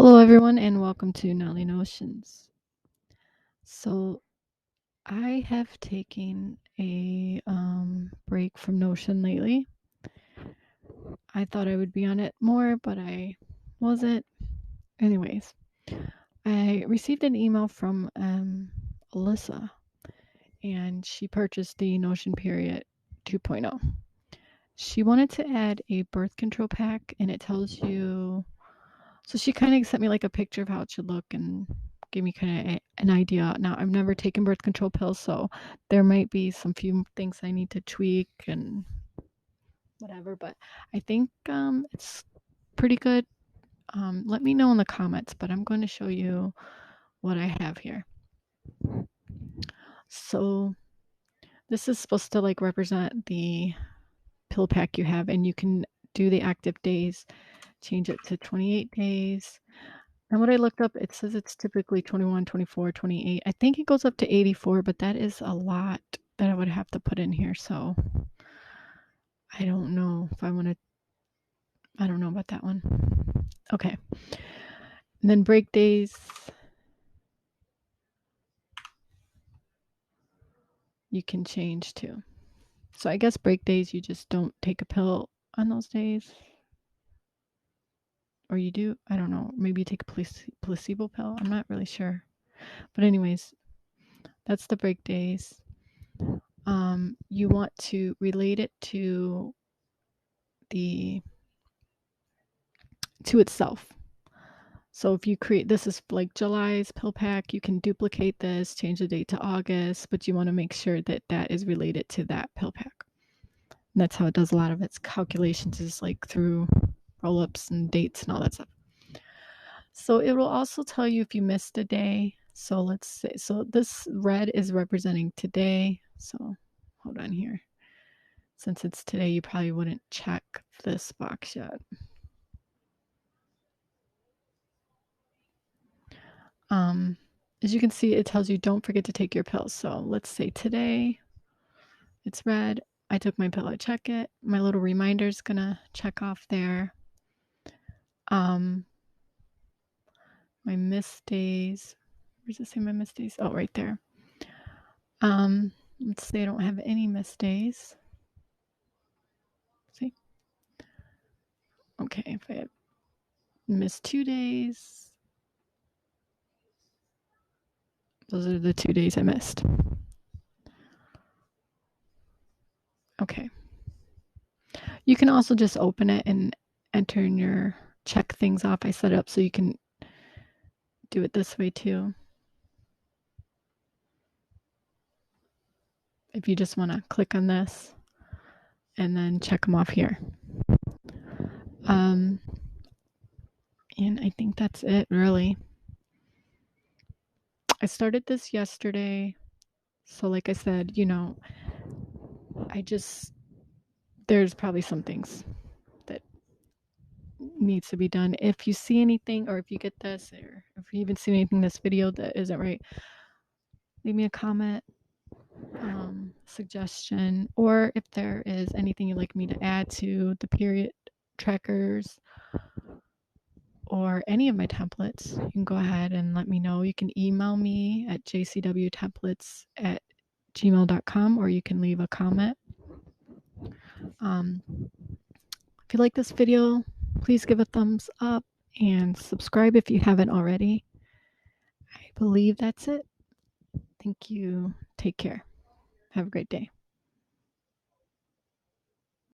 Hello, everyone, and welcome to NellieNotions. So, I have taken a break from Notion lately. I thought I would be on it more, but I wasn't. Anyways, I received an email from Alyssa, and she purchased the Notion Period 2.0. She wanted to add a birth control pack, and it tells you. So she kind of sent me like a picture of how it should look and gave me kind of an idea. Now, I've never taken birth control pills, so there might be some few things I need to tweak and whatever, but I think it's pretty good. Let me know in the comments, but I'm going to show you what I have here. So this is supposed to like represent the pill pack you have, and you can do the active days, change it to 28 days. And what I looked up, it says it's typically 21, 24, 28. I think it goes up to 84, but that is a lot that I would have to put in here. So I don't know if I want to, I don't know about that one. Okay. And then break days. You can change too. So I guess break days, you just don't take a pill on those days. Or you do, I don't know. Maybe you take a placebo pill. I'm not really sure. But anyways, that's the break days. You want to relate it to itself. So if you create, this is like July's pill pack, you can duplicate this, change the date to August, but you want to make sure that that is related to that pill pack. And that's how it does a lot of its calculations, is like through roll-ups and dates and all that stuff. So it will also tell you if you missed a day. So let's say, so this red is representing today. So hold on here. Since it's today, you probably wouldn't check this box yet. As you can see, it tells you don't forget to take your pills. So let's say today it's red. I took my pill. I check it. My little reminder is gonna check off there. My missed days. Where does it say my missed days? Oh, right there. Let's say I don't have any missed days. See? Okay, if I have missed 2 days, those are the 2 days I missed. Okay. You can also just open it and enter in your check things off. I set it up so you can do it this way too. If you just want to click on this and then check them off here. And I think that's it, really. I started this yesterday. So like I said, you know, there's probably some things that needs to be done. If you see anything, or if you get this, or if you even see anything in this video that isn't right, leave me a comment, suggestion, or if there is anything you'd like me to add to the period trackers or any of my templates, you can go ahead and let me know. You can email me at jcwtemplates@gmail.com, or you can leave a comment. If you like this video, please give a thumbs up and subscribe if you haven't already. I believe that's it. Thank you. Take care. Have a great day.